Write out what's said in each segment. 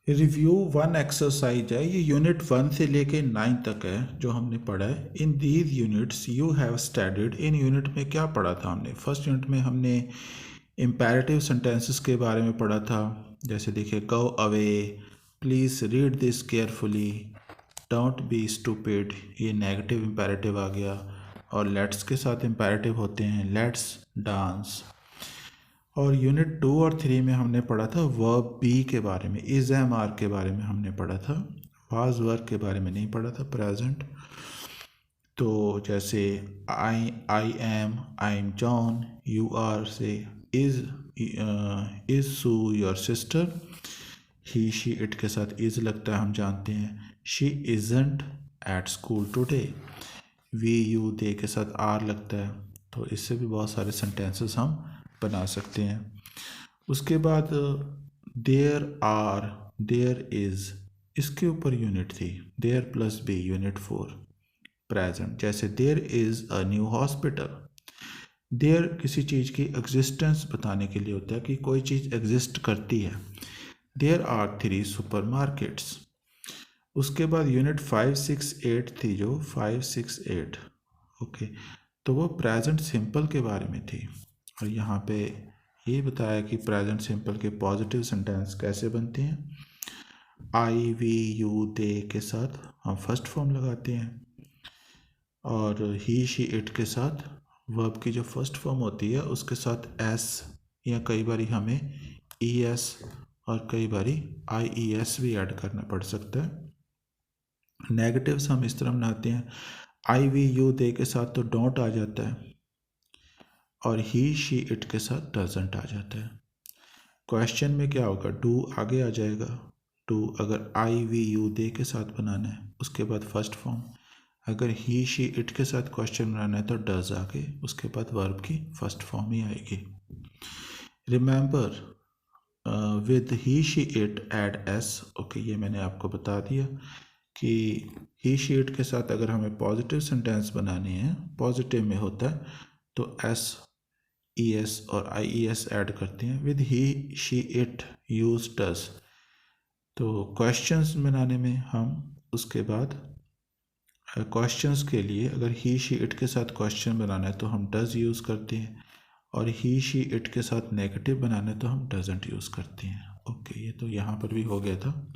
Review one exercise है, ये unit 1 से लेके 9 तक है जो हमने पढ़ा है। In these units you have studied. In unit में क्या पढ़ा था हमने? फर्स्ट यूनिट में हमने इम्पेरेटिव सेंटेंसेस के बारे में पढ़ा था। जैसे देखिए, go away, please read this carefully, don't be stupid, ये नेगेटिव इम्पेरेटिव आ गया। और लेट्स के साथ इम्पेरेटिव होते हैं लेट्स डांस। और यूनिट 2 और 3 में हमने पढ़ा था वर्ब बी के बारे में, इज एम आर के बारे में हमने पढ़ा था। वाज वर्क के बारे में नहीं पढ़ा था, प्रेजेंट। तो जैसे I am John, you are से is Sue your sister, he she it के साथ इज लगता है, हम जानते हैं। She isn't at school today, we you they के साथ आर लगता है। तो इससे भी बहुत सारे सेंटेंसेस हम बना सकते हैं। उसके बाद देयर आर, देयर इज़, इसके ऊपर यूनिट थी there plus B, unit 4 present. जैसे there is a new hospital, there किसी चीज़ की एग्जिस्टेंस बताने के लिए होता है कि कोई चीज़ एग्जिस्ट करती है। There are 3 supermarkets. उसके बाद यूनिट 5, 6, 8 थी, जो 5, 6, 8, ओके, तो वो प्रेजेंट सिंपल के बारे में थी। और यहाँ पे ये बताया कि प्रेजेंट सिंपल के पॉजिटिव सेंटेंस कैसे बनते हैं। आई वी यू दे के साथ हम फर्स्ट फॉर्म लगाते हैं, और ही शी इट के साथ वर्ब की जो फर्स्ट फॉर्म होती है उसके साथ एस, या कई बारी हमें ई एस और कई बारी आई ई एस भी ऐड करना पड़ सकता है। नेगेटिव्स हम इस तरह बनाते हैं, आई वी यू दे के साथ तो डोंट आ जाता है, और ही शी इट के साथ डजंट आ जाता है। क्वेश्चन में क्या होगा, डू आगे आ जाएगा। डू अगर आई वी यू दे के साथ बनाना है उसके बाद फर्स्ट फॉर्म, अगर ही शी इट के साथ क्वेश्चन बनाना है तो डज आगे, उसके बाद वर्ब की फर्स्ट फॉर्म ही आएगी। Remember with he she it add S, okay, ये मैंने आपको बता दिया कि ही शी इट के साथ अगर हमें पॉजिटिव सेंटेंस बनाने हैं, पॉजिटिव में होता है, तो एस ई एस और आई ई एस ऐड करते हैं। With he she it use does. तो क्वेश्चंस बनाने में हम उसके बाद क्वेश्चंस के लिए अगर ही शी इट के साथ क्वेश्चन बनाना है तो हम डज यूज़ करते हैं, और ही शी इट के साथ नेगेटिव बनाना है तो हम डजंट यूज़ करते हैं। ओके, ये तो यहाँ पर भी हो गया था।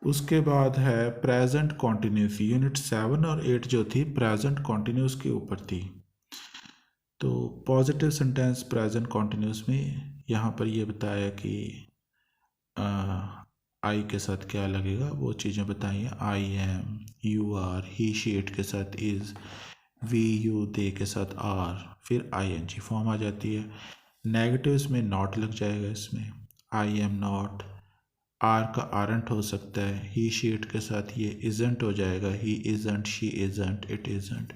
उसके बाद है प्रेजेंट कॉन्टिन्यूस। यूनिट 7 और 8 जो थी प्रेजेंट कॉन्टिन्यूस के ऊपर थी। तो पॉजिटिव सेंटेंस प्रेजेंट कॉन्टिन्यूस में यहाँ पर ये बताया कि आई के साथ क्या लगेगा, वो चीज़ें बताई हैं। I am, you are, he she it के साथ इज़, वी यू दे के साथ आर, फिर आई एन जी फॉर्म आ जाती है। नेगेटिव्स में नॉट लग जाएगा इसमें, आई एम नॉट, आर का आरंट हो सकता है, ही शी इट के साथ ये इजेंट हो जाएगा, he isn't, she isn't, it isn't.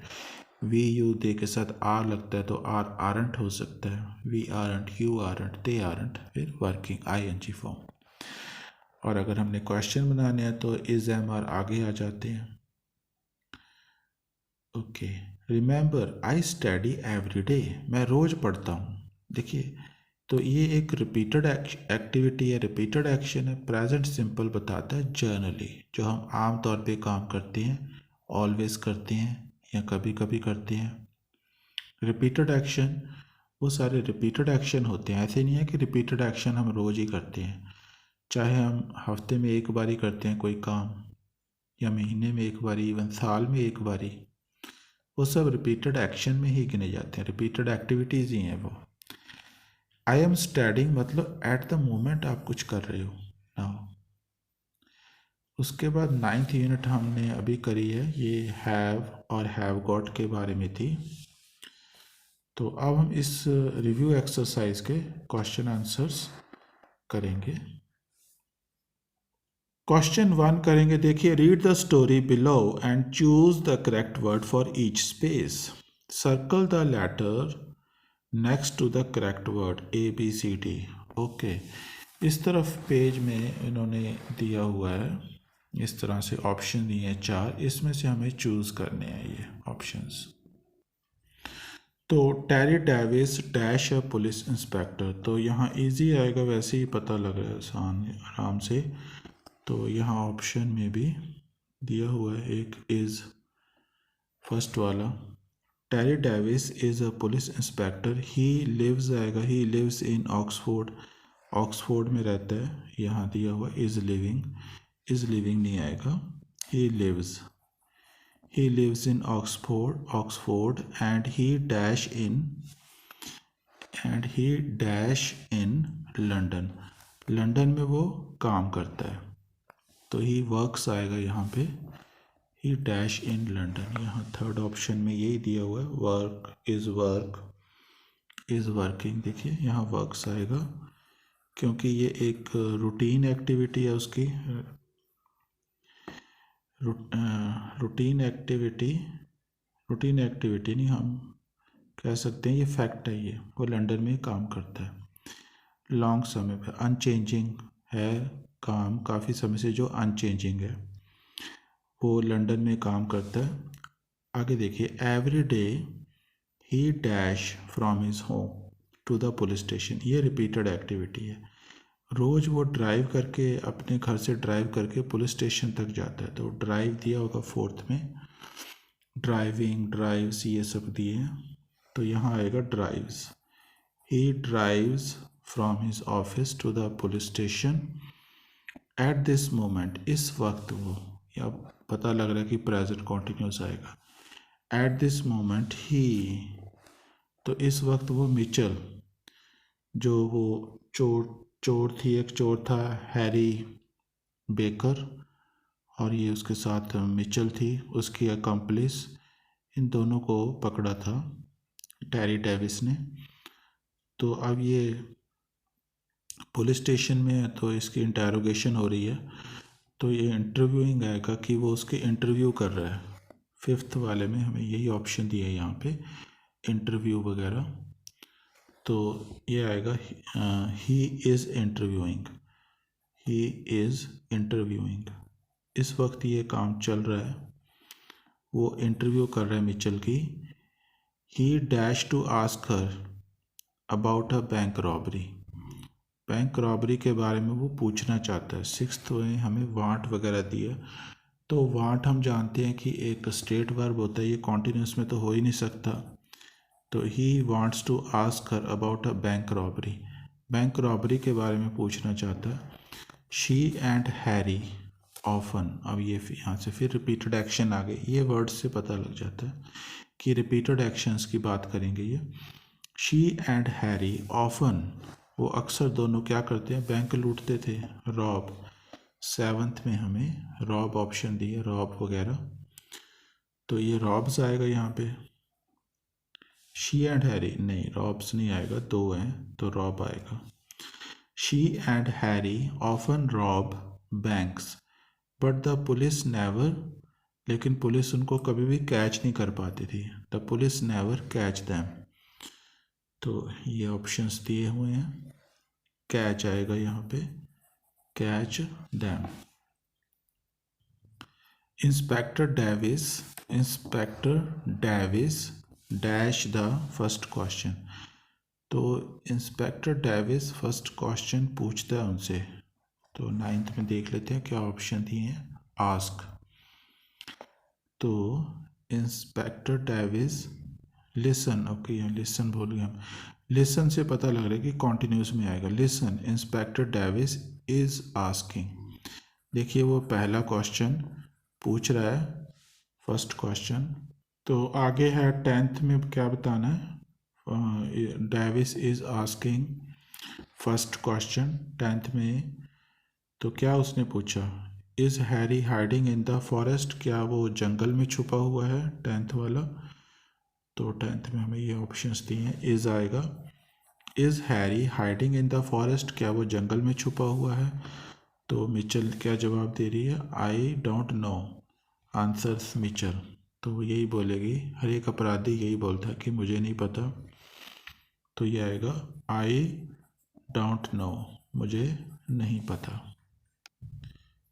We you they के साथ आर लगता है तो आर आरंट हो सकता है, we aren't, you aren't, they aren't, फिर working I N G form. और अगर हमने क्वेश्चन बनाने हैं तो इज एम आर आगे आ जाते हैं। Okay, remember I study every day, मैं रोज़ पढ़ता हूँ। देखिए, तो ये एक रिपीटेड एक्टिविटी है, रिपीटेड एक्शन है। प्रेजेंट सिंपल बताता है जर्नली, जो हम आम तौर पे काम करते हैं, ऑलवेज करते हैं या कभी कभी करते हैं। रिपीटेड एक्शन, वो सारे रिपीटेड एक्शन होते हैं। ऐसे नहीं है कि रिपीटेड एक्शन हम रोज़ ही करते हैं, चाहे हम हफ्ते में एक बारी करते हैं कोई काम, या महीने में एक बारी, इवन साल में एक बारी, वो सब रिपीटेड एक्शन में ही गिने जाते हैं, रिपीटेड एक्टिविटीज़ ही हैं वो। आई एम स्टडिंग मतलब एट द मोमेंट आप कुछ कर रहे हो नाउ। उसके बाद 9th यूनिट हमने अभी करी है, ये हैव और हैव गॉट के बारे में थी। तो अब हम इस रिव्यू एक्सरसाइज के क्वेश्चन आंसर्स करेंगे। क्वेश्चन 1 करेंगे। देखिए, read the story below and choose the correct word for each space. Circle the letter next to the correct word A B C D. Okay, इस तरफ पेज में इन्होंने दिया हुआ है, इस तरह से ऑप्शन दिए हैं 4, इसमें से हमें चूज़ करने हैं ये ऑप्शंस। तो Terry Davis dash a police inspector, तो यहाँ इजी आएगा, वैसे ही पता लग रहा है आसान आराम से। तो यहाँ ऑप्शन में भी दिया हुआ है एक इज़, फर्स्ट वाला Terry Davis is a police inspector, he lives आएगा, he lives in Oxford, Oxford में रहता है, यहाँ दिया हुआ इज़ लिविंग नहीं आएगा, he lives, he lives in Oxford and he dash in London, London में वो काम करता है, तो ही वर्क्स आएगा यहाँ पे, ही डैश इन लंदन। यहाँ थर्ड ऑप्शन में यही दिया हुआ है, वर्क इज़ वर्किंग, देखिए यहाँ वर्क्स आएगा क्योंकि ये एक रूटीन एक्टिविटी है उसकी, रूटीन एक्टिविटी नहीं, हम कह सकते हैं ये फैक्ट है, ये वो लंदन में काम करता है लॉन्ग समय पर, अनचेंजिंग है काम, काफ़ी समय से जो अनचेंजिंग है वो लंदन में काम करता है। आगे देखिए, every day he dash from his home to the police station, ये रिपीटेड एक्टिविटी है, रोज़ वो ड्राइव करके, अपने घर से ड्राइव करके पुलिस स्टेशन तक जाता है, तो ड्राइव दिया होगा फोर्थ में, ड्राइविंग ड्राइव्स ये सब दिए हैं, तो यहाँ आएगा drives, he drives from his office to the police station at this moment, इस वक्त वो, या पता लग रहा है कि प्रेजेंट कॉन्टिन्यूस आएगा, एट दिस मोमेंट ही, तो इस वक्त वो मिचेल, जो वो चोर थी, एक चोर था हैरी बेकर, और ये उसके साथ मिचेल थी उसकी अकम्पलिस, इन दोनों को पकड़ा था टेरी डेविस ने। तो अब ये पुलिस स्टेशन में है, तो इसकी इंटेरोगेशन हो रही है, तो ये इंटरव्यूइंग आएगा कि वो उसके इंटरव्यू कर रहा है, फिफ्थ वाले में हमें यही ऑप्शन दिया है यहाँ पे, इंटरव्यू वगैरह, तो ये आएगा ही इज़ इंटरव्यूइंग, इस वक्त ये काम चल रहा है, वो इंटरव्यू कर रहा है मिचेल की। He dash to ask her about a bank robbery के बारे में वो पूछना चाहता है। सिक्स्थ में हमें वांट वगैरह दिया, तो वांट हम जानते हैं कि एक स्टेट वर्ब होता है, ये कॉन्टिन्यूस में तो हो ही नहीं सकता, तो he wants to ask her about a bank robbery के बारे में पूछना चाहता है। शी एंड हैरी ऑफन, अब ये यहाँ से फिर रिपीटेड एक्शन आ गए, ये वर्ड से पता लग जाता है कि रिपीटेड एक्शंस की बात करेंगे ये। शी एंड हैरी ऑफन, वो अक्सर दोनों क्या करते हैं, बैंक लूटते थे, रॉब, सेवन्थ में हमें रॉब ऑप्शन दिए, रॉब वगैरह, तो ये रॉब्स आएगा यहाँ पे। शी एंड हैरी नहीं, रॉब्स नहीं आएगा, दो हैं तो रॉब आएगा। She and Harry often rob banks but the police never, लेकिन पुलिस उनको कभी भी कैच नहीं कर पाती थी, the police never catch them, तो ये ऑप्शंस दिए हुए हैं, कैच आएगा यहाँ पे, catch them. Inspector Davis dash the first question, तो इंस्पेक्टर डेविस फर्स्ट क्वेश्चन पूछता है उनसे, तो नाइन्थ में देख लेते हैं क्या ऑप्शन दिए हैं, आस्क, तो इंस्पेक्टर डेविस लिसन, ओके यहाँ लिसन भूल गए हम, लिसन से पता लग रहा है कि कॉन्टिन्यूस में आएगा, listen inspector Davis is asking, देखिए वो पहला क्वेश्चन पूछ रहा है, फर्स्ट क्वेश्चन, तो आगे है टेंथ में क्या बताना है, Davis is asking first question tenth में, तो क्या उसने पूछा, is Harry hiding in the forest, क्या वो जंगल में छुपा हुआ है, टेंथ वाला, तो टेंथ में हमें ये ऑप्शंस दिए हैं, इज़ आएगा, is Harry hiding in the forest, क्या वो जंगल में छुपा हुआ है, तो मिचेल क्या जवाब दे रही है, I don't know, answers Mitchell, तो वो यही बोलेगी, हर एक अपराधी यही बोलता है कि मुझे नहीं पता, तो ये आएगा आई डोंट नो, मुझे नहीं पता।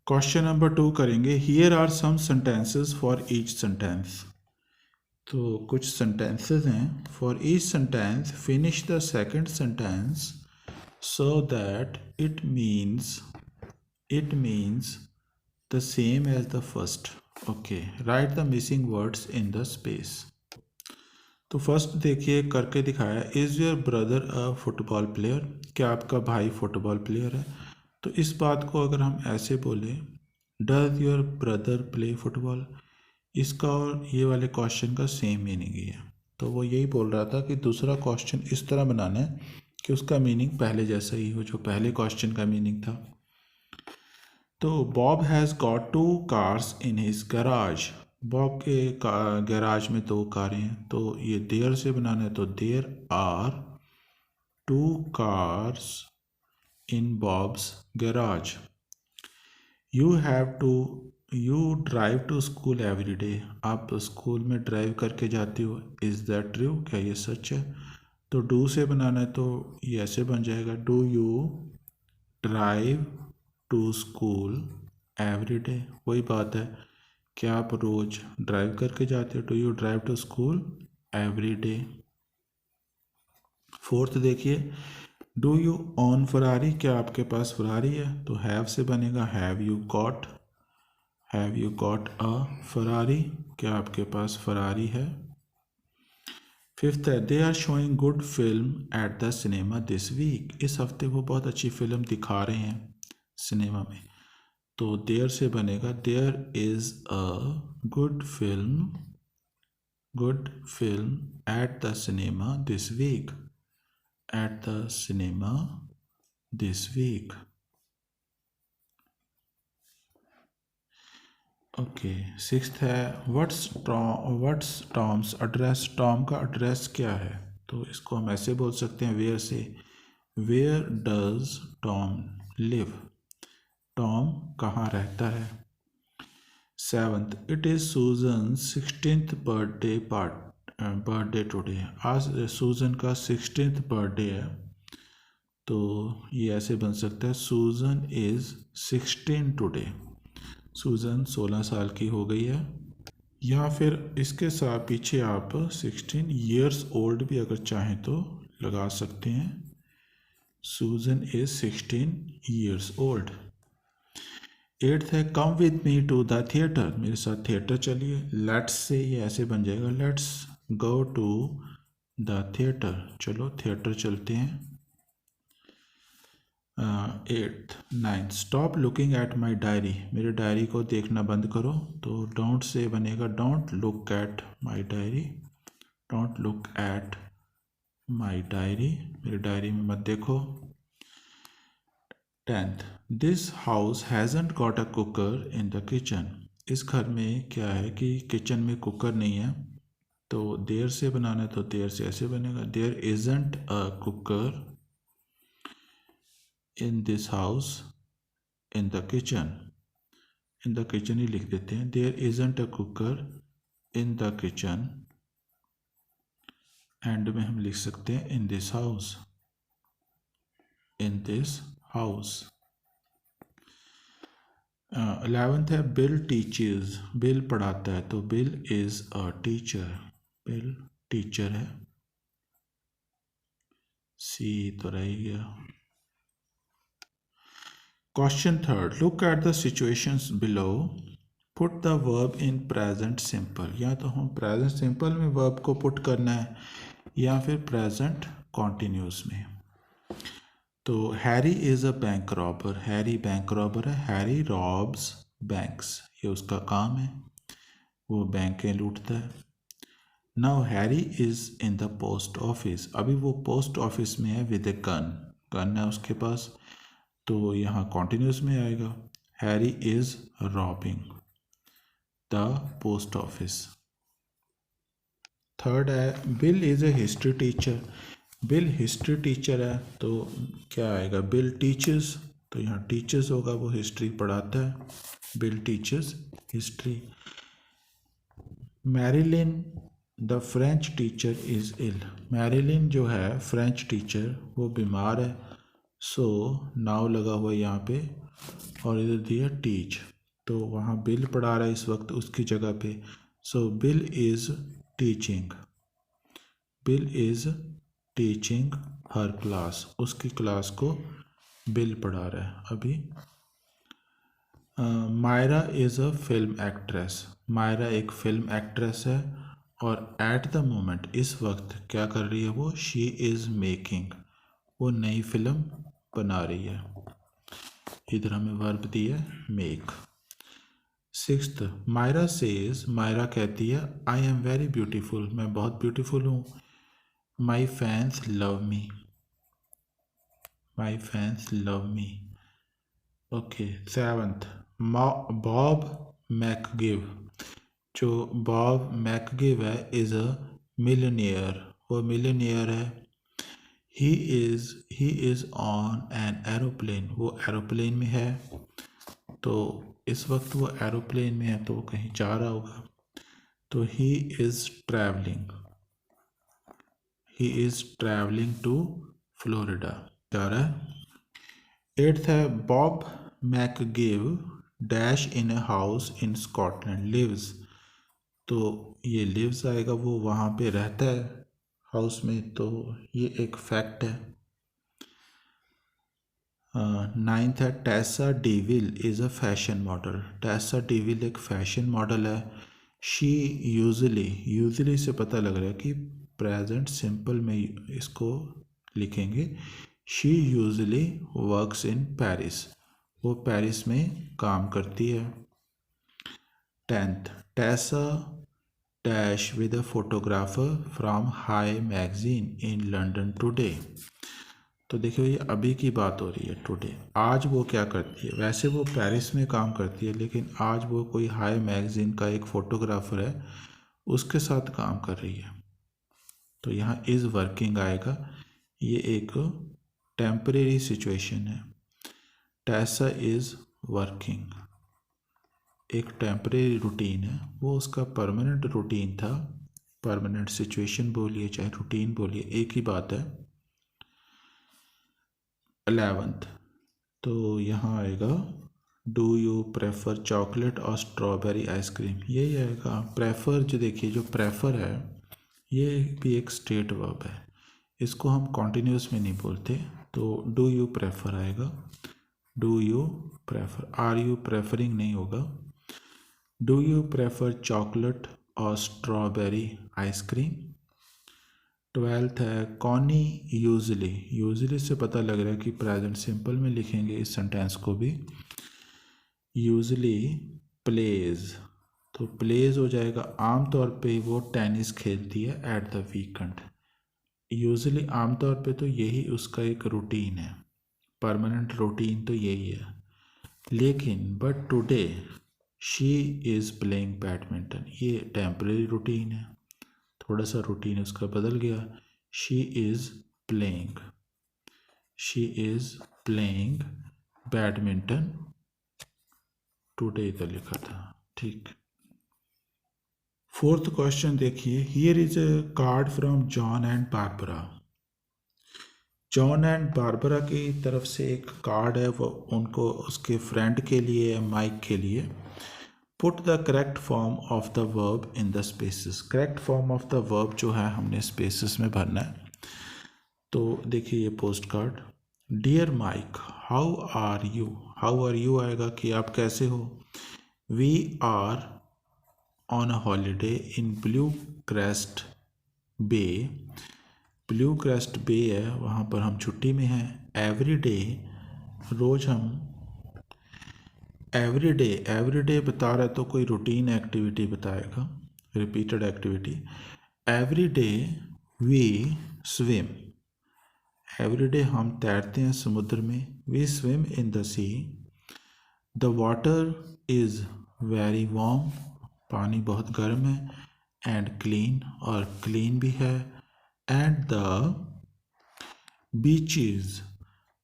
क्वेश्चन नंबर 2 करेंगे, here are some sentences for each sentence, तो कुछ सेंटेंसेस हैं. For each sentence finish the second sentence so that it means the same as the first. Okay, write the missing words in the space. तो first देखिए करके दिखाया. Is your brother a football player? क्या आपका भाई football player है? तो इस बात को अगर हम ऐसे बोले, does your brother play football, इसका और ये वाले क्वेश्चन का सेम मीनिंग ही है. तो वो यही बोल रहा था कि दूसरा क्वेश्चन इस तरह बनाना है कि उसका मीनिंग पहले जैसा ही हो जो पहले क्वेश्चन का मीनिंग था. तो Bob has got 2 cars in his garage. Bob के गैराज में 2 कारें हैं. तो ये देयर से बनाना है, तो there are 2 cars in Bob's garage. You drive to school every day. आप स्कूल में ड्राइव करके जाते हो. Is that true? क्या ये सच है? तो डू से बनाना है, तो ये ऐसे बन जाएगा, do you drive to school every day. वही बात है, क्या आप रोज़ ड्राइव करके जाते हो? Do you drive to school every day. Fourth देखिए, डू यू ऑन फरारी? क्या आपके पास फरारी है? तो हैव से बनेगा, have you got a Ferrari? क्या आपके पास फरारी है? फिफ्थ है, they are showing good film at the cinema this week. इस हफ्ते वो बहुत अच्छी फिल्म दिखा रहे हैं सिनेमा में. तो देयर से बनेगा, there is a good film at the cinema this week. At the cinema this week. Okay. Sixth है, व्हाट्स टॉम्स एड्रेस? टॉम का एड्रेस क्या है? तो इसको हम ऐसे बोल सकते हैं, वेयर से, where does Tom live? Tom कहाँ रहता है? सेवंथ, इट इज़ सूजन 16th बर्थडे टुडे. आज सूजन का 16th बर्थडे है. तो ये ऐसे बन सकता है, सूजन इज़ 16 टुडे. सूजन 16 साल की हो गई है. या फिर इसके साथ पीछे आप 16 ईयर्स ओल्ड भी अगर चाहें तो लगा सकते हैं. सूजन इज़ 16 ईयर्स ओल्ड. एट्थ है, come with me to the theatre. मेरे साथ थिएटर चलिए. लेट्स से ये ऐसे बन जाएगा, let's go to the theatre. चलो थिएटर चलते हैं. Eighth. Ninth, stop looking at my diary. मेरे डायरी को देखना बंद करो. तो डोंट से बनेगा, don't look at my diary. Don't look at my diary. मेरी डायरी में मत देखो. Tenth, this house hasn't got a cooker in the kitchen. इस घर में क्या है कि किचन में कुकर नहीं है. तो देयर से बनाना है, तो देयर से ऐसे बनेगा, there isn't a cooker in this house in the kitchen. In the kitchen ही लिख देते हैं. There isn't a cooker in the kitchen. End में हम लिख सकते हैं, in this house. In this house. 11th है, बिल टीचर्स. बिल पढ़ाता है, तो Bill is a teacher. Bill teacher है. सी तो रह गया. Question third, look at the situations below, put the verb in present simple. या तो हम प्रेजेंट सिंपल में वर्ब को पुट करना है या फिर प्रेजेंट कॉन्टिन्यूस में. तो Harry is a bank robber. Harry bank robber है. Harry robs banks. ये उसका काम है, वो बैंकें लूटता है. Now Harry is in the post office. अभी वो पोस्ट ऑफिस में है विद ए गन. गन है उसके पास. तो यहाँ कॉन्टिन्यूस में आएगा, Harry is robbing the post office. Third है, Bill is a history teacher. Bill history teacher है, तो क्या आएगा, बिल टीचर्स. तो यहाँ टीचर्स होगा, वो हिस्ट्री पढ़ाता है. Bill teaches history. Marilyn the French teacher is ill. Marilyn जो है फ्रेंच टीचर, वो बीमार है. सो नाउ लगा हुआ है यहाँ पे और इधर दिया टीच. तो वहाँ बिल पढ़ा रहा है इस वक्त उसकी जगह पे. So Bill is teaching, Bill is teaching हर क्लास, उसकी क्लास को बिल पढ़ा रहा है अभी। Myra is a film actress, Myra एक फिल्म एक्ट्रेस है और एट द मोमेंट इस वक्त क्या कर रही है वो, शी इज़ मेकिंग, वो नई फिल्म बना रही है। इधर हमें वर्ब दिया make. Sixth, Myra says, Myra कहती है आई एम वेरी ब्यूटीफुल, मैं बहुत ब्यूटीफुल हूँ। My fans love me, my fans love me. Okay. Seventh, Bob McGiv, जो बॉब मैकगिव है इज़ अ मिलियनियर, वो मिलियनियर है। He is on an aeroplane, वो एरोप्लेन में है। तो इस वक्त वो एरोप्लेन में है तो वो कहीं जा रहा होगा, तो he is travelling to Florida, जा रहा है। एट्थ है Bob McGiv dash in a house in Scotland lives, तो ये लिव्स आएगा, वो वहाँ पे रहता है हाउस में, तो ये एक फैक्ट है। नाइन्थ है Tesa devil is a fashion model, Tesa devil एक फैशन मॉडल है। शी यूजली से पता लग रहा है कि प्रेजेंट सिंपल में इसको लिखेंगे। She usually works in Paris, वो पेरिस में काम करती है। Tenth, Tesa dash with a photographer from high magazine in London today, तो देखिए ये अभी की बात हो रही है, टुडे। आज वो क्या करती है, वैसे वो पेरिस में काम करती है लेकिन आज वो कोई हाई मैगजीन का एक फ़ोटोग्राफ़र है, उसके साथ काम कर रही है, तो यहाँ इज़ वर्किंग आएगा। ये एक टेम्परेरी सिचुएशन है। टैसा इज़ वर्किंग एक टेम्परेरी रूटीन है, वो उसका परमानेंट रूटीन था। परमानेंट सिचुएशन बोलिए चाहे रूटीन बोलिए एक ही बात है। 11th, तो यहाँ आएगा डू यू प्रेफर चॉकलेट और स्ट्रॉबेरी आइसक्रीम, यही आएगा। प्रेफर, जो देखिए जो प्रेफर है ये भी एक स्टेट वर्ब है, इसको हम कॉन्टिन्यूस में नहीं बोलते, तो डू यू प्रेफर आएगा। Do you prefer, are you preferring नहीं होगा। डू यू प्रेफर चॉकलेट और स्ट्रॉबेरी आइसक्रीम। 12th है कॉनी यूजली से पता लग रहा है कि प्रेजेंट सिंपल में लिखेंगे इस सेंटेंस को भी। यूजली प्लेज, तो प्लेज हो जाएगा, आमतौर पे वो टेनिस खेलती है एट द वीकेंड। यूजली आमतौर पे तो यही उसका एक रूटीन है, परमानेंट रूटीन तो यही है। लेकिन but today she is playing badminton, ये टेम्परेरी रूटीन है, थोड़ा सा रूटीन उसका बदल गया। She is playing badminton today इधर लिखा था, ठीक। 4th क्वेश्चन देखिए, here is a card from John and Barbara. John and Barbara की तरफ से एक कार्ड है, वो उनको उसके फ्रेंड के लिए, माइक के लिए। Put the correct form of the verb in the spaces, correct form of the verb जो है हमने स्पेसेस में भरना है। तो देखिए ये post card, dear Mike how are you आएगा कि आप कैसे हो। We are on a holiday in Blue Crest Bay, Blue Crest Bay है वहाँ पर हम छुट्टी में हैं। एवरी डे, रोज़ हम, एवरी डे बता रहा है तो कोई रूटीन एक्टिविटी बताएगा, repeated activity. Every day we swim, every day हम तैरते हैं समुद्र में। We swim in the sea. The water is very warm, पानी बहुत गर्म है। एंड क्लीन, और क्लीन भी है। एंड द बीचेस,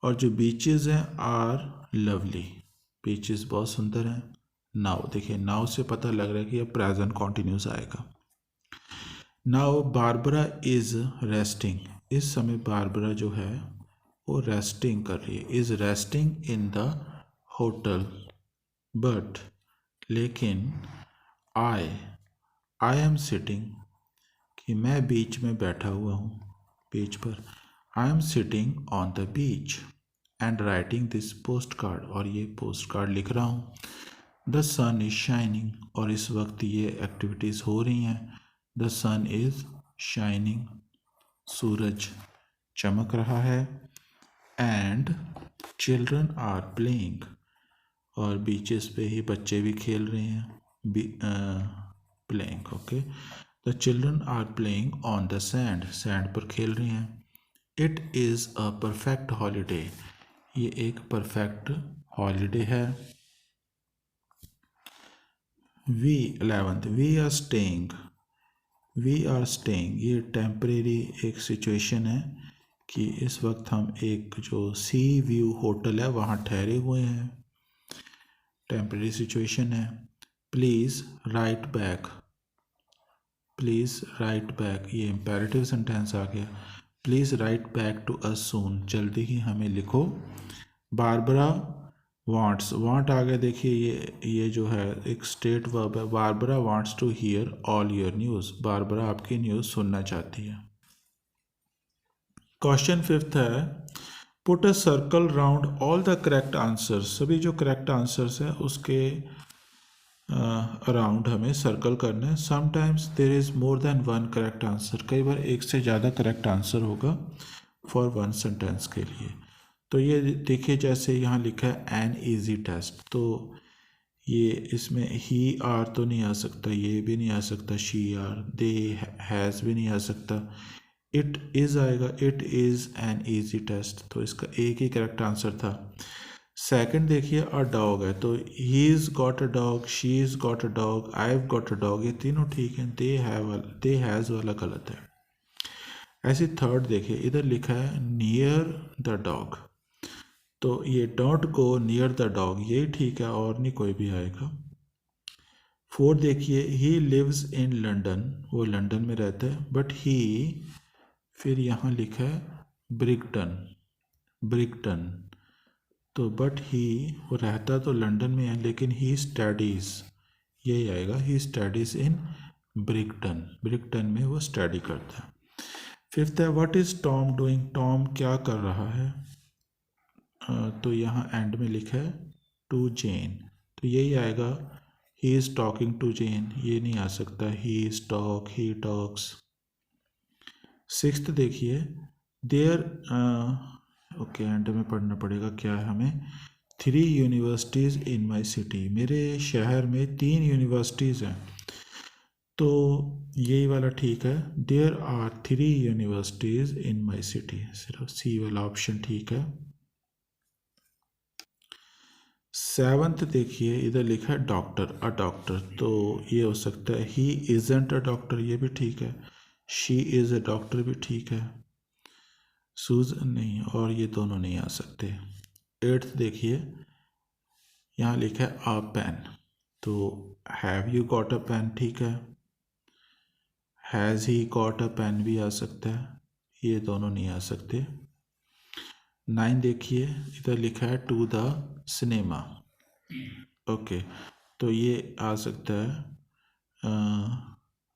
और जो बीचेस हैं आर लवली, बीचेस बहुत सुंदर हैं। नाउ देखिए, नाउ से पता लग रहा है कि अब प्रेजेंट कॉन्टिन्यूस आएगा। नाउ बारबरा इज़ रेस्टिंग, इस समय बारबरा जो है वो रेस्टिंग कर रही है। Is resting in the hotel, but लेकिन आई एम सिटिंग, कि मैं बीच में बैठा हुआ हूँ, बीच पर। I am sitting on the beach and writing this post card, और ये पोस्ट कार्ड लिख रहा हूँ। द सन इज़ शाइनिंग, और इस वक्त ये एक्टिविटीज़ हो रही हैं। द सन इज़ शाइनिंग, सूरज चमक रहा है। एंड चिल्ड्रन आर प्लेइंग, और बीचेस पे ही बच्चे भी खेल रहे हैं। Playing, okay. The children are playing on the sand, sand पर खेल रहे हैं। It is a perfect holiday, ये एक परफेक्ट हॉलीडे है। We 11th, we are staying, ये टेम्परेरी एक सिचुएशन है कि इस वक्त हम एक जो सी व्यू होटल है वहाँ ठहरे हुए हैं, टेम्परेरी सिचुएशन है। Please write back, please write back, ये इम्पेरेटिव सेंटेंस आ गया। Please write back to us soon, जल्दी ही हमें लिखो। बारबरा वांट्स, वांट आ गया, देखिए ये जो है एक स्टेट वर्ब है। Barbara wants to hear all your news, Barbara आपकी न्यूज़ सुनना चाहती है। क्वेश्चन 5th है, put a circle round all the correct answers, सभी जो करेक्ट आंसर्स हैं उसके अराउंड हमें सर्कल करना है। Sometimes there is more than one correct answer, कई बार एक से ज़्यादा करेक्ट आंसर होगा फॉर वन सेंटेंस के लिए। तो ये देखिए जैसे यहाँ लिखा है एन ईजी टेस्ट, तो ये इसमें ही आर तो नहीं आ सकता, ये भी नहीं आ सकता, शी आर, दे हैज़ भी नहीं आ सकता, इट इज़ आएगा, it is an easy test, तो इसका एक ही करेक्ट आंसर था। सेकंड देखिए अ डॉग है, तो he is got a dog, she is got a dog, I have got a dog, ये तीनों ठीक हैं। दे हैज़ वाला गलत है। ऐसे थर्ड देखिए, इधर लिखा है नियर द डॉग, तो ये don't go near the dog, ये ठीक है और नहीं कोई भी आएगा। फोर्थ देखिए, ही लिव्स इन लंदन, वो लंदन में रहता है, बट ही, फिर यहाँ लिखा है ब्रिगटन, ब्रिगटन, तो बट ही, वो रहता तो लंदन में है लेकिन ही स्टडीज़, यही आएगा, ही स्टडीज़ इन ब्रिगटन, ब्रिगटन में वो स्टडी करता है। फिफ्थ है what is Tom doing, Tom क्या कर रहा है, तो यहाँ एंड में लिखा है टू जेन, तो यही आएगा, ही इज़ टॉकिंग टू जेन, ये नहीं आ सकता, he is talk, he talks. Sixth देखिए, देयर, ओके एंड में पढ़ना पड़ेगा क्या है हमें, 3 यूनिवर्सिटीज़ इन माई सिटी, मेरे शहर में 3 यूनिवर्सिटीज़ हैं, तो यही वाला ठीक है, there are 3 universities in my city, सिर्फ सी वाला ऑप्शन ठीक है। सेवंथ देखिए, इधर लिखा है डॉक्टर, अ डॉक्टर, तो ये हो सकता है ही इज़ंट अ डॉक्टर, ये भी ठीक है, शी इज़ अ डॉक्टर भी ठीक है, सूज नहीं, और ये दोनों नहीं आ सकते। एट्थ देखिए, यहाँ लिखा है अ पेन, तो have you got a pen ठीक है, has he got a pen भी आ सकता है, ये दोनों नहीं आ सकते। 9 देखिए, इधर लिखा है टू द सिनेमा, ओके, तो ये आ सकता है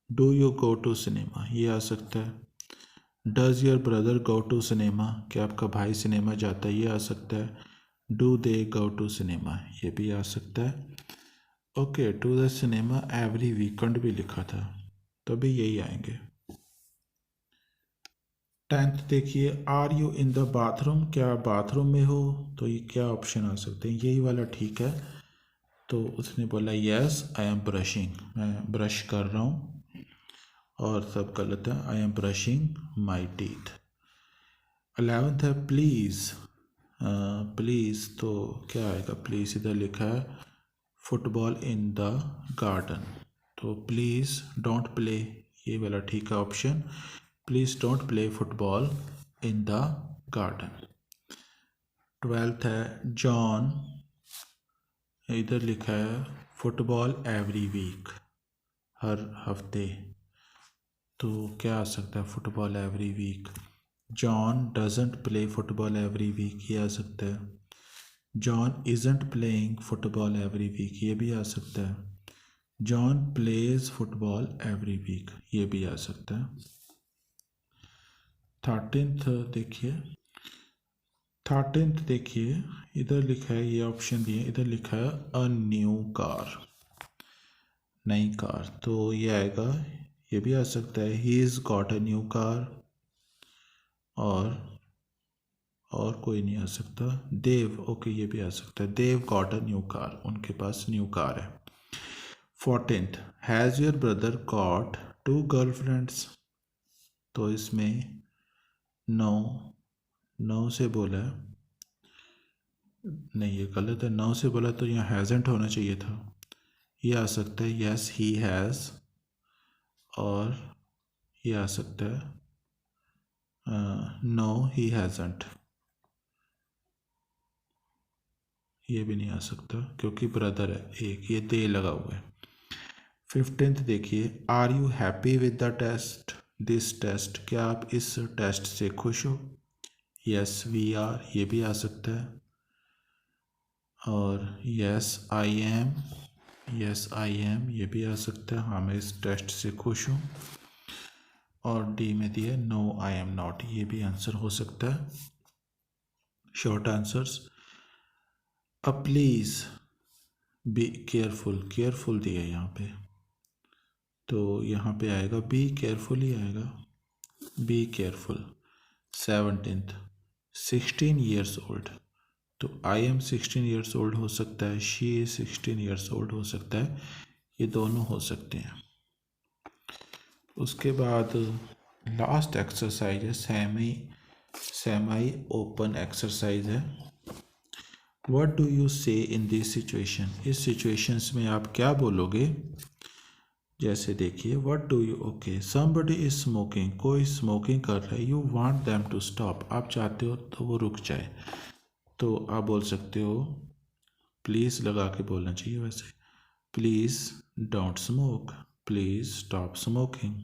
do you go to cinema, ये आ सकता है। Does your brother go to cinema, क्या आपका भाई सिनेमा जाता है, ये आ सकता है। Do they go to cinema, ये भी आ सकता है। Okay, to the cinema every weekend भी लिखा था, तो भी यही आएंगे। 10th देखिए, are you in the bathroom, क्या बाथरूम में हो, तो ये क्या ऑप्शन आ सकते हैं, यही वाला ठीक है, तो उसने बोला यस आई एम ब्रशिंग, मैं ब्रश कर रहा हूँ, और सब गलत है, I am brushing my teeth. 11th है प्लीज़, प्लीज़ तो क्या आएगा, प्लीज़ इधर लिखा है फुटबॉल इन द गार्डन, तो प्लीज़ डोंट प्ले, ये वाला ठीक है option, please don't play football in the garden. 12th है जॉन, इधर लिखा है फुटबॉल एवरी वीक, हर हफ्ते, तो क्या आ सकता है football every week, John doesn't play football every week, ये आ सकता है। John isn't playing football every week, ये भी आ सकता है। John plays football every week, ये भी आ सकता है। 13th देखिए, इधर लिखा है, ये ऑप्शन दिए, इधर लिखा है अ न्यू कार, नई कार, तो ये आएगा, ये भी आ सकता है he is got a new car, और कोई नहीं आ सकता। देव, ओके, ये भी आ सकता है, देव गॉट अ न्यू कार, उनके पास न्यू कार है। 14th, has your brother got 2 girlfriends, तो इसमें नो से बोला है, नहीं ये गलत है, नो से बोला तो यहाँ हैज़ेंट होना चाहिए था, ये आ सकता है यस ही हैज़, और ये आ सकता है नो ही हैज़ेंट, ये भी नहीं आ सकता क्योंकि ब्रदर है एक, ये दे लगा हुआ है। 15th देखिए, are you happy with the test, this test, क्या आप इस टेस्ट से खुश हो, यस वी आर, ये भी आ सकता है, और यस आई एम, ये भी आ सकता है, हाँ मैं इस टेस्ट से खुश हूँ, और डी में दिया नो आई एम नॉट, ये भी आंसर हो सकता है। Short answers, a please be careful दिया है यहाँ पे, तो यहाँ पे आएगा बी केयरफुल ही आएगा, be careful. 17th, 16 years old, तो आई एम 16 ईयर्स ओल्ड हो सकता है, शी इज 16 ईयर्स ओल्ड हो सकता है, ये दोनों हो सकते हैं। उसके बाद लास्ट एक्सरसाइज है, सेमी ओपन एक्सरसाइज है। What do you say in this situation, इस सिचुएशंस में आप क्या बोलोगे, जैसे देखिए what do you, okay somebody is smoking, कोई स्मोकिंग कर रहा है, you want them to stop, आप चाहते हो तो वो रुक जाए, तो आप बोल सकते हो, प्लीज़ लगा के बोलना चाहिए वैसे, please don't smoke, please stop smoking.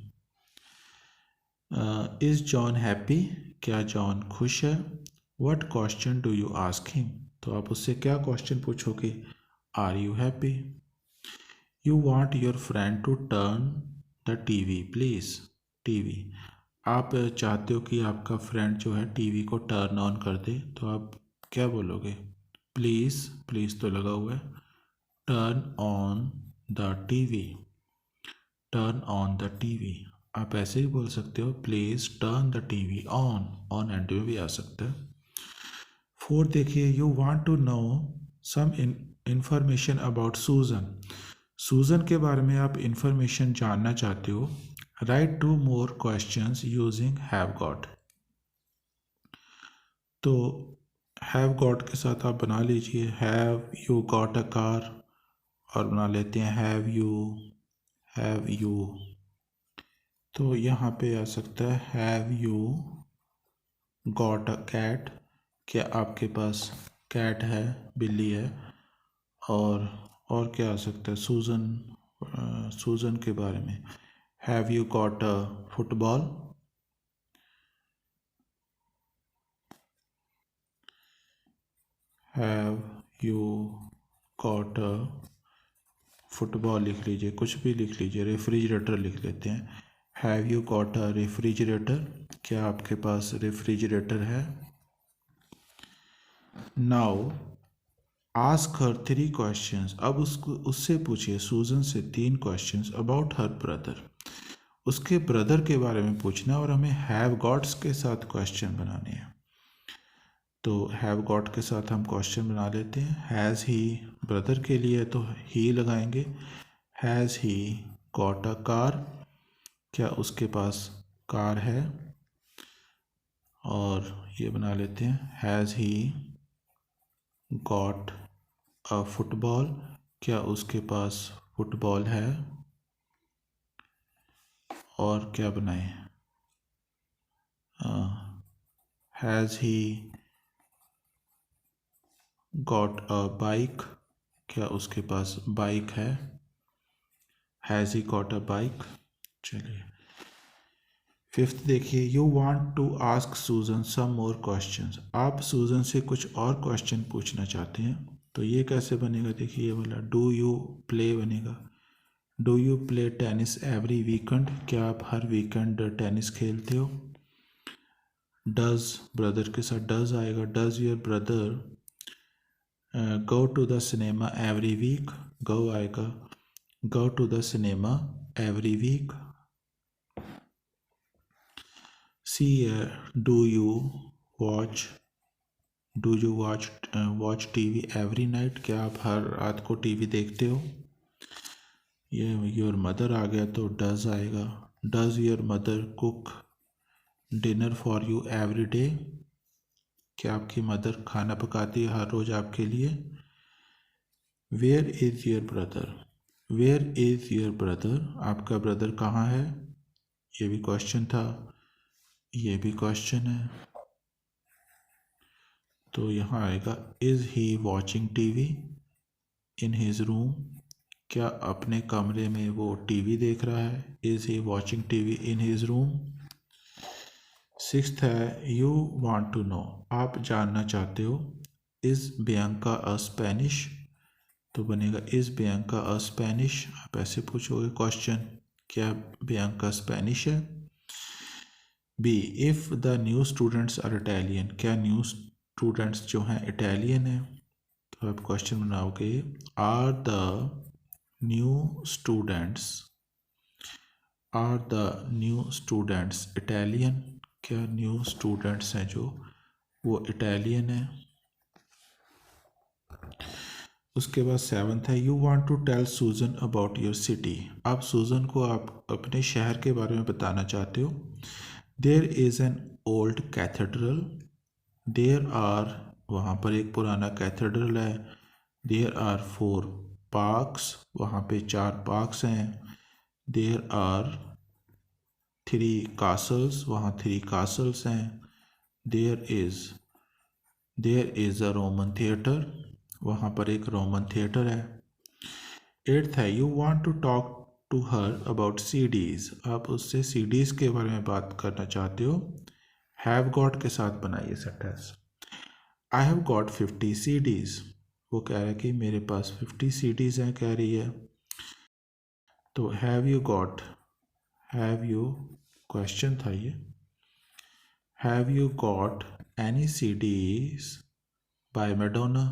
Is John happy, क्या जॉन खुश है, what question do you ask him, तो आप उससे क्या क्वेश्चन पूछोगे, are you happy. You want your friend to turn the TV please, TV, आप चाहते हो कि आपका फ्रेंड जो है टीवी को टर्न ऑन कर दे, तो आप क्या बोलोगे, प्लीज़ तो लगा हुआ है, turn on the TV, turn on the TV, आप ऐसे ही बोल सकते हो, please turn the TV on end में भी आ सकता है। 4 देखिए, you want to know some information about Susan के बारे में आप इंफॉर्मेशन जानना चाहते हो, right 2 more questions using have got, तो हैव गॉट के साथ आप बना लीजिए, have you got a car, और बना लेते हैं हैव यू, तो यहाँ पे आ सकता है have you got a cat, क्या आपके पास कैट है, बिल्ली है, और क्या आ सकता है, सूजन के बारे में, have you got a football, have you got a football लिख लीजिए, कुछ भी लिख लीजिए, रेफ्रिजरेटर लिख लेते हैं, have you got a refrigerator, क्या आपके पास रेफ्रिजरेटर है। नाउ आस्क हर 3 क्वेश्चंस, अब उससे पूछिए, सूजन से 3 क्वेश्चंस अबाउट हर ब्रदर, उसके ब्रदर के बारे में पूछना, और हमें हैव गॉट्स के साथ क्वेश्चन बनाने हैं, तो हैव गॉट के साथ हम क्वेश्चन बना लेते हैं, हैज़ ही, ब्रदर के लिए तो ही लगाएंगे, has he got a car, क्या उसके पास कार है, और ये बना लेते हैं, has he got a football, क्या उसके पास फुटबॉल है, और क्या बनाए, has he got a bike, क्या उसके पास बाइक है, has he got a bike. चलिए 5th देखिए, यू वांट टू आस्क सूजन सम मोर क्वेश्चंस, आप सूजन से कुछ और क्वेश्चन पूछना चाहते हैं, तो ये कैसे बनेगा, देखिए ये वाला डू यू प्ले बनेगा, do you play tennis every weekend, क्या आप हर वीकेंड टेनिस खेलते हो। डज, ब्रदर के साथ डज आएगा। Does your brother go to the cinema every week, go आएगा। Go to the cinema every week. See, do you watch, do you watch TV every night, क्या आप हर रात को टीवी देखते हो। ये योर मदर आ गया तो डज आएगा। Does your mother cook dinner for you every day, क्या आपकी मदर खाना पकाती है हर रोज़ आपके लिए। Where is your brother, where is your brother, आपका ब्रदर कहाँ है। ये भी क्वेश्चन था, ये भी क्वेश्चन है। तो यहाँ आएगा is he watching TV in his room, क्या अपने कमरे में वो टीवी देख रहा है। Is he watching TV in his room. Sixth है यू वांट टू नो, आप जानना चाहते हो। इज़ बियांका अ स्पेनिश, तो बनेगा इज़ बियांका अ स्पेनिश। आप ऐसे पूछोगे क्वेश्चन, क्या बियांका स्पेनिश है। B, if the new students are Italian, क्या न्यू स्टूडेंट्स जो हैं इटालियन है। तो आप क्वेश्चन बनाओगे are the new students, are the new students Italian, क्या न्यू स्टूडेंट्स हैं जो वो इटालियन है। उसके बाद सेवन्थ है you want to tell Susan about your city, आप सूजन को आप अपने शहर के बारे में बताना चाहते हो। There is an old cathedral, there are, वहाँ पर एक पुराना कैथेड्रल है। देयर आर 4 पार्क्स, वहाँ पे 4 पार्क्स हैं। देयर आर 3 कासल्स, वहाँ 3 कासल्स हैं। There is a Roman theatre, वहाँ पर एक रोमन थिएटर है। एट्थ है you want to talk to her about CDs, आप उससे सीडीज़ के बारे में बात करना चाहते हो। हैव गॉट के साथ बनाइए sentence. I have got 50 CDs, वो कह रहा है कि मेरे पास 50 CDs हैं, कह रही है। तो have you got, have you question था ये, have you got any CDs by Madonna,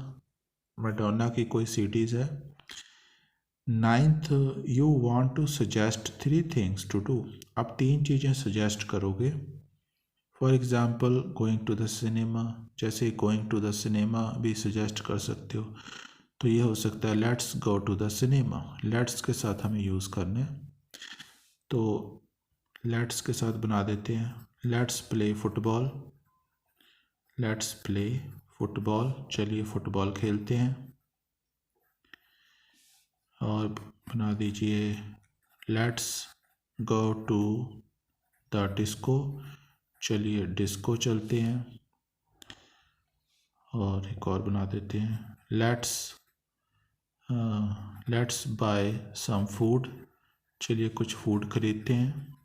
Madonna की कोई CDs है। Ninth you want to suggest 3 things to do, आप 3 चीज़ें सजेस्ट करोगे। For example going to the cinema, जैसे गोइंग टू द सिनेमा भी सजेस्ट कर सकते हो। तो ये हो सकता है let's go to the cinema, let's के साथ हमें यूज़ करना है। तो लेट्स के साथ बना देते हैं let's play football, let's play football, चलिए फुटबॉल खेलते हैं। और बना दीजिए let's go to the disco, चलिए डिस्को चलते हैं। और एक और बना देते हैं लेट्स बाय सम फूड, चलिए कुछ फूड खरीदते हैं।